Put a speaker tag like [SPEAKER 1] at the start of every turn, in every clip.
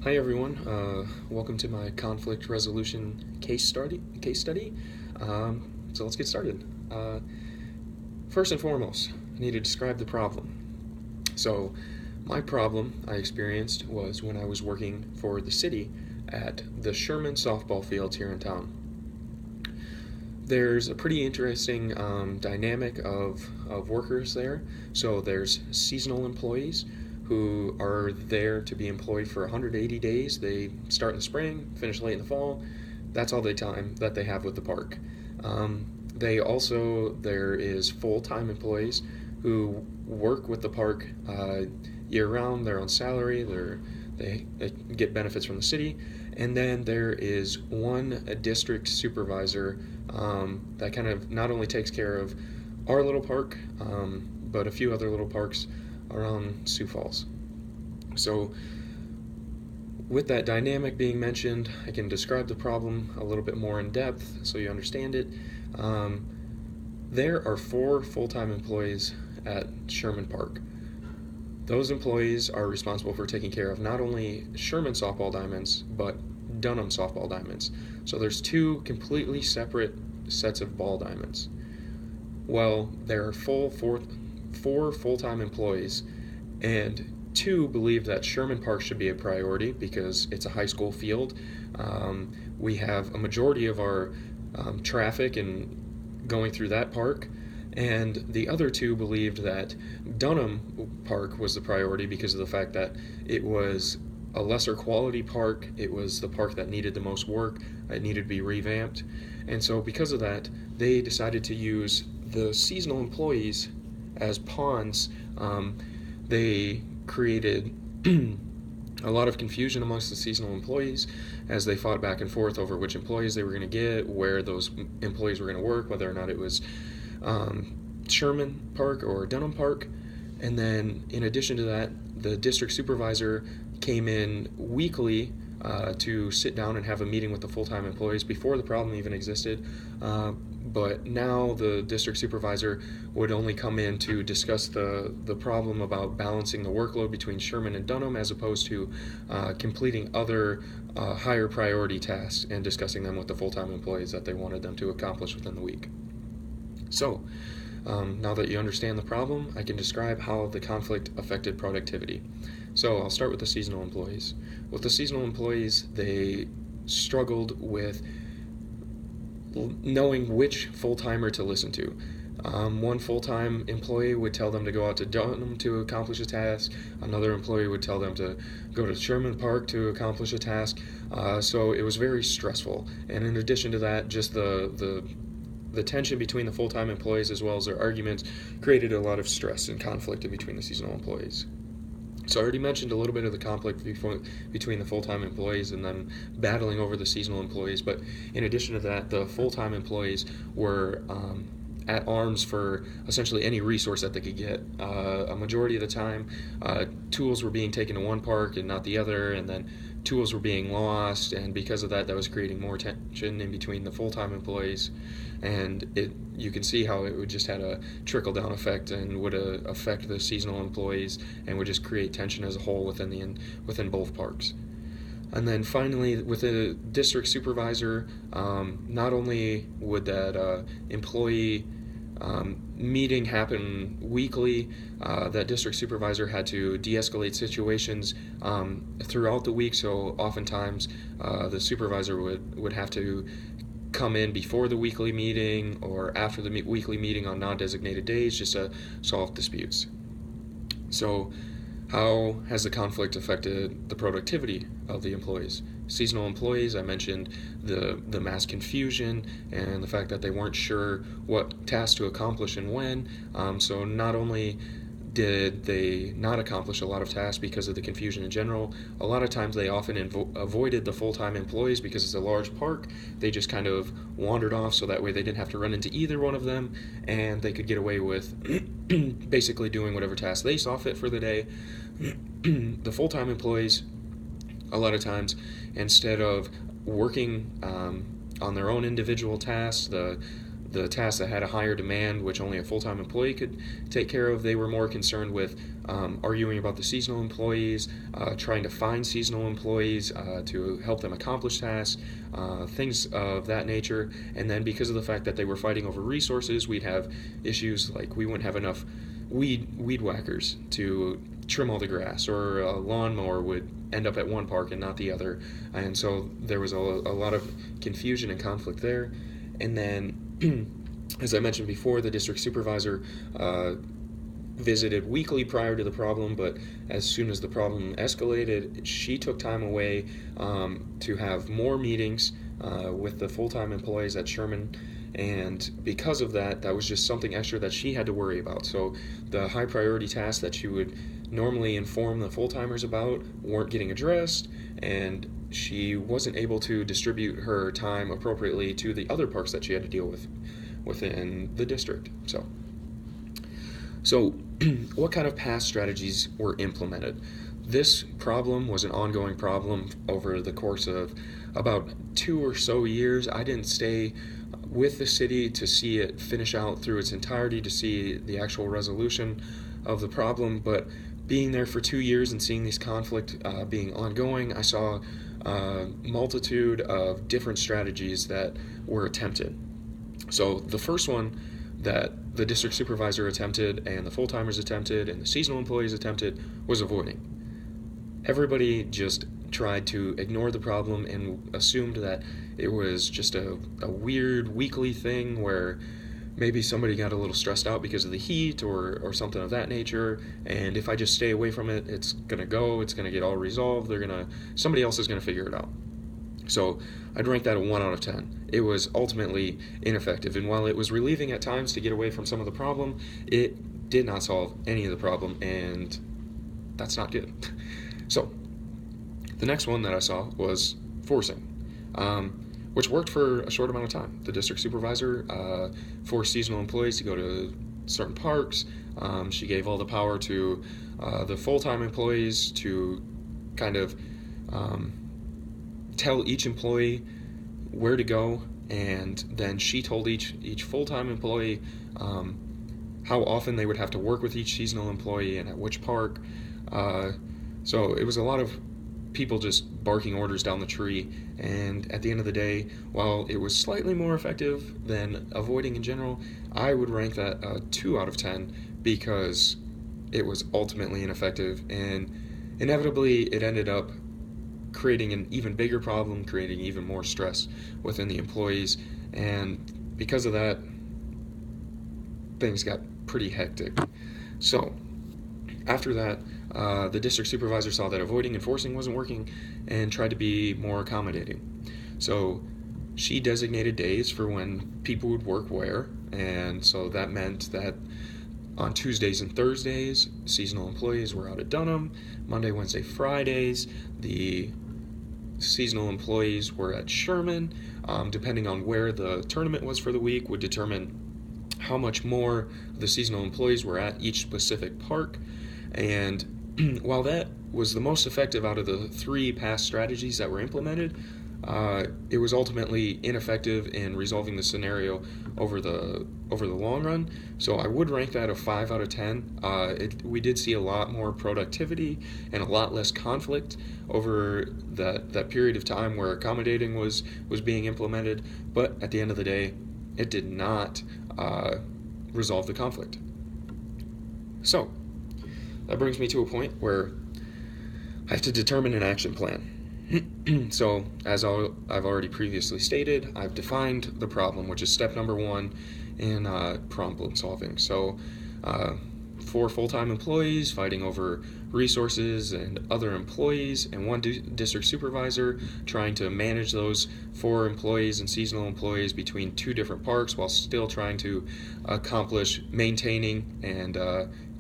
[SPEAKER 1] Hi everyone. Welcome to my conflict resolution case study. So let's get started. First and foremost, I need to describe the problem. So my problem I experienced was when I was working for the city at the Sherman softball fields here in town. There's a pretty interesting dynamic of workers there. So there's seasonal employees who are there to be employed for 180 days. They start in the spring, finish late in the fall. That's all the time that they have with the park. There is full-time employees who work with the park year round. They're on salary. They get benefits from the city, and then there is one district supervisor that kind of not only takes care of our little park, but a few other little parks around Sioux Falls. So, with that dynamic being mentioned, I can describe the problem a little bit more in depth so you understand it. Um, there are 4 full-time employees at Sherman Park. Those employees are responsible for taking care of not only Sherman softball diamonds, but Dunham softball diamonds. So there's 2 completely separate sets of ball diamonds. Well, there are 4 full-time employees, and 2 believe that Sherman Park should be a priority because it's a high school field. We have a majority of our traffic and going through that park, and the other 2 believed that Dunham Park was the priority because of the fact that it was a lesser quality park. It was the park that needed the most work. It needed to be revamped. And so, because of that, they decided to use the seasonal employees as pawns. They created a lot of confusion amongst the seasonal employees as they fought back and forth over which employees they were going to get, where those employees were going to work, whether or not it was Sherman Park or Dunham Park. And then, in addition to that, the district supervisor came in weekly to sit down and have a meeting with the full-time employees before the problem even existed. But now the district supervisor would only come in to discuss the problem about balancing the workload between Sherman and Dunham as opposed to completing other higher priority tasks and discussing them with the full-time employees that they wanted them to accomplish within the week. So, now that you understand the problem, I can describe how the conflict affected productivity. So I'll start with the seasonal employees. With the seasonal employees, they struggled with knowing which full-timer to listen to. One full-time employee would tell them to go out to Dunham to accomplish a task. Another employee would tell them to go to Sherman Park to accomplish a task. So it was very stressful. And in addition to that, just the tension between the full-time employees as well as their arguments created a lot of stress and conflict in between the seasonal employees. So I already mentioned a little bit of the conflict between the full-time employees and them battling over the seasonal employees, but in addition to that, the full-time employees were at arms for essentially any resource that they could get. A majority of the time, tools were being taken to one park and not the other, and then tools were being lost, and because of that, that was creating more tension in between the full-time employees, and you can see how it would just had a trickle-down effect and would affect the seasonal employees and would just create tension as a whole within both parks. And then finally, with the district supervisor, not only would that employee meeting happen weekly, that district supervisor had to de-escalate situations throughout the week. So oftentimes, the supervisor would have to come in before the weekly meeting or after the weekly meeting on non-designated days just to solve disputes. So, how has the conflict affected the productivity of the employees? Seasonal employees, I mentioned the mass confusion and the fact that they weren't sure what tasks to accomplish and when. So not only did they not accomplish a lot of tasks because of the confusion in general, a lot of times they often avoided the full-time employees because it's a large park. They just kind of wandered off so that way they didn't have to run into either one of them and they could get away with basically doing whatever task they saw fit for the day. The full-time employees, a lot of times, instead of working on their own individual tasks, the tasks that had a higher demand, which only a full-time employee could take care of, they were more concerned with arguing about the seasonal employees, trying to find seasonal employees to help them accomplish tasks, things of that nature. And then because of the fact that they were fighting over resources, we'd have issues like we wouldn't have enough weed whackers to trim all the grass, or a lawnmower would end up at one park and not the other. And so there was a lot of confusion and conflict there. And then, as I mentioned before, the district supervisor visited weekly prior to the problem, but as soon as the problem escalated, she took time away to have more meetings with the full-time employees at Sherman. And because of that, that was just something extra that she had to worry about. So the high priority tasks that she would normally inform the full-timers about weren't getting addressed, and she wasn't able to distribute her time appropriately to the other parks that she had to deal with within the district. So what kind of past strategies were implemented? This problem was an ongoing problem over the course of about 2 or so years. I didn't stay with the city to see it finish out through its entirety, to see the actual resolution of the problem, but being there for 2 years and seeing this conflict being ongoing, I saw a multitude of different strategies that were attempted. So the first one that the district supervisor attempted, and the full-timers attempted, and the seasonal employees attempted, was avoiding. Everybody just tried to ignore the problem and assumed that it was just a weird weekly thing where maybe somebody got a little stressed out because of the heat or something of that nature, and if I just stay away from it, it's gonna get all resolved, somebody else is gonna figure it out. So I'd rank that a 1 out of 10. It was ultimately ineffective, and while it was relieving at times to get away from some of the problem, it did not solve any of the problem, and that's not good. So the next one that I saw was forcing, which worked for a short amount of time. The district supervisor forced seasonal employees to go to certain parks. She gave all the power to the full-time employees to kind of tell each employee where to go, and then she told each full-time employee how often they would have to work with each seasonal employee and at which park. So it was a lot of people just barking orders down the tree, and at the end of the day, while it was slightly more effective than avoiding in general, I would rank that a 2 out of 10 because it was ultimately ineffective, and inevitably it ended up creating an even bigger problem, creating even more stress within the employees, and because of that, things got pretty hectic. So after that, the district supervisor saw that avoiding and forcing wasn't working and tried to be more accommodating. So she designated days for when people would work where, and so that meant that on Tuesdays and Thursdays, seasonal employees were out at Dunham. Monday, Wednesday, Fridays, the seasonal employees were at Sherman. Depending on where the tournament was for the week would determine how much more the seasonal employees were at each specific park. And while that was the most effective out of the 3 past strategies that were implemented, it was ultimately ineffective in resolving the scenario over the long run. So I would rank that a 5 out of 10. We did see a lot more productivity and a lot less conflict over that period of time where accommodating was being implemented, but at the end of the day, it did not resolve the conflict. So that brings me to a point where I have to determine an action plan. So, as I've already previously stated, I've defined the problem, which is step number 1 in problem solving. So, 4 full-time employees fighting over resources and other employees, and 1 district supervisor trying to manage those 4 employees and seasonal employees between 2 different parks while still trying to accomplish maintaining and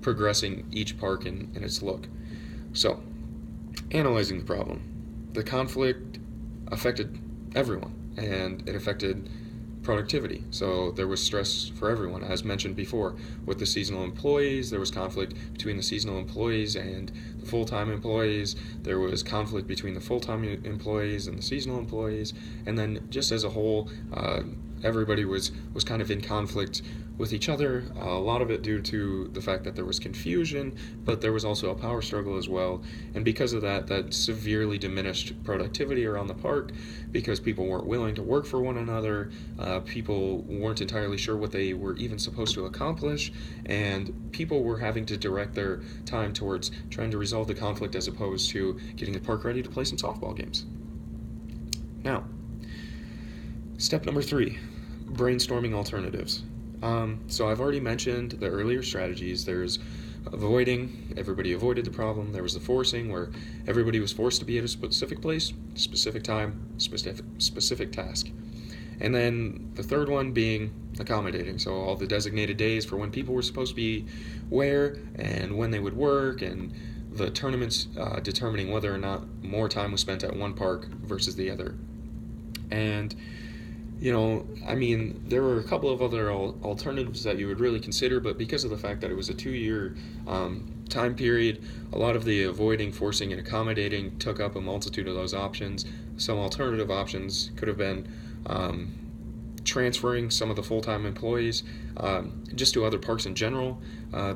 [SPEAKER 1] progressing each park in its look. So, analyzing the problem. The conflict affected everyone, and it affected productivity. So there was stress for everyone, as mentioned before. With the seasonal employees, there was conflict between the seasonal employees and the full-time employees, there was conflict between the full-time employees and the seasonal employees, and then just as a whole, everybody was kind of in conflict with each other. A lot of it due to the fact that there was confusion, but there was also a power struggle as well. And because of that, that severely diminished productivity around the park because people weren't willing to work for one another. People weren't entirely sure what they were even supposed to accomplish, and people were having to direct their time towards trying to resolve the conflict as opposed to getting the park ready to play some softball games. Now, step number 3, brainstorming alternatives. So I've already mentioned the earlier strategies. There's avoiding, everybody avoided the problem. There was the forcing, where everybody was forced to be at a specific place, specific time, specific task. And then the third one being accommodating. So all the designated days for when people were supposed to be where and when they would work, and the tournaments determining whether or not more time was spent at one park versus the other. And there were a couple of other alternatives that you would really consider, but because of the fact that it was a 2-year time period, a lot of the avoiding, forcing, and accommodating took up a multitude of those options. Some alternative options could have been transferring some of the full-time employees just to other parks in general.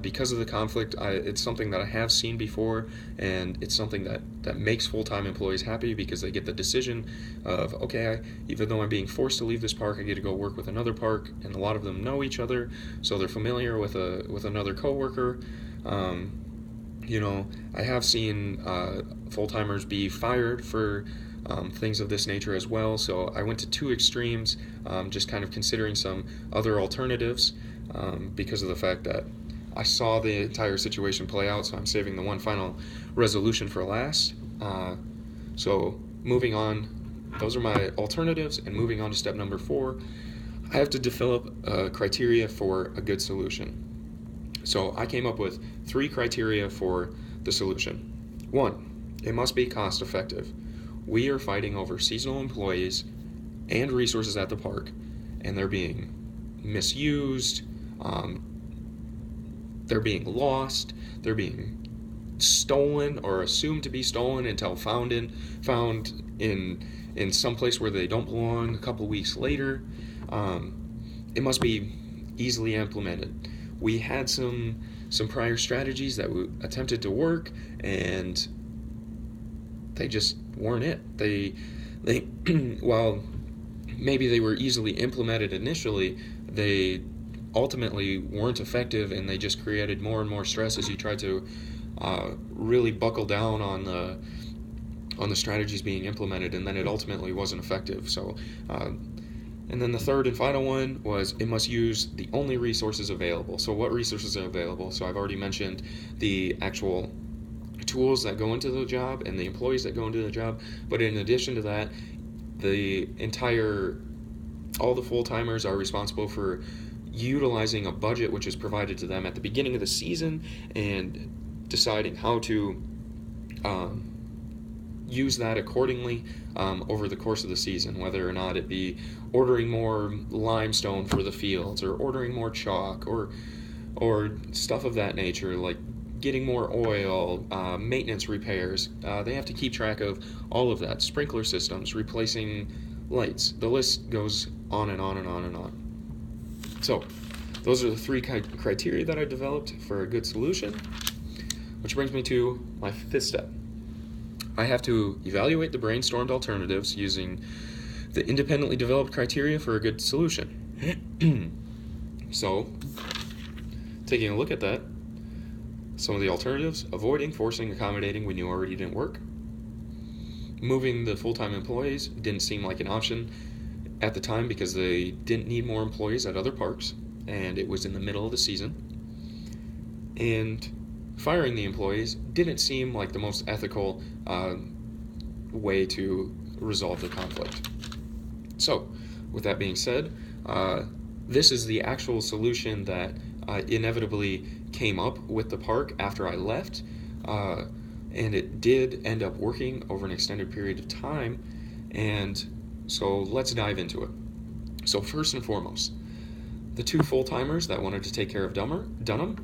[SPEAKER 1] Because of the conflict, it's something that I have seen before, and it's something that makes full-time employees happy because they get the decision of, okay, even though I'm being forced to leave this park, I get to go work with another park, and a lot of them know each other, so they're familiar with another coworker. I have seen full-timers be fired for things of this nature as well. So I went to 2 extremes, just kind of considering some other alternatives because of the fact that I saw the entire situation play out, so I'm saving the one final resolution for last. So moving on, those are my alternatives, and moving on to step number 4, I have to develop a criteria for a good solution. So I came up with 3 criteria for the solution. 1, it must be cost effective. We are fighting over seasonal employees and resources at the park, and they're being misused, they're being lost, they're being stolen or assumed to be stolen until found in some place where they don't belong a couple weeks later. It must be easily implemented. We had some prior strategies that we attempted to work, and they just weren't it. They while maybe they were easily implemented initially, they ultimately weren't effective, and they just created more and more stress as you tried to really buckle down on the strategies being implemented, and then it ultimately wasn't effective. So and then the third and final one was it must use the only resources available. So what resources are available? So I've already mentioned the actual tools that go into the job and the employees that go into the job, but in addition to that, all the full-timers are responsible for utilizing a budget which is provided to them at the beginning of the season and deciding how to use that accordingly over the course of the season, whether or not it be ordering more limestone for the fields or ordering more chalk or stuff of that nature, like getting more oil, maintenance repairs. They have to keep track of all of that. Sprinkler systems, replacing lights. The list goes on and on and on and on. So those are the 3 criteria that I developed for a good solution, which brings me to my 5th step. I have to evaluate the brainstormed alternatives using the independently developed criteria for a good solution. So, taking a look at that, some of the alternatives: avoiding, forcing, accommodating, we knew already didn't work. Moving the full-time employees didn't seem like an option at the time because they didn't need more employees at other parks, and it was in the middle of the season. And firing the employees didn't seem like the most ethical way to resolve the conflict. So, with that being said, this is the actual solution that inevitably came up with the park after I left, and it did end up working over an extended period of time, and so let's dive into it. So first and foremost, the 2 full-timers that wanted to take care of Dunham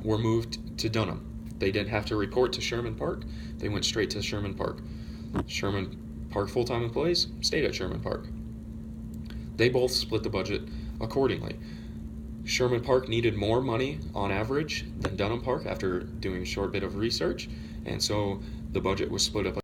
[SPEAKER 1] were moved to Dunham. they didn't have to report to Sherman Park. They went straight to Sherman Park. Sherman Park full-time employees stayed at Sherman Park. They both split the budget accordingly. Sherman Park needed more money on average than Dunham Park after doing a short bit of research, and so the budget was split up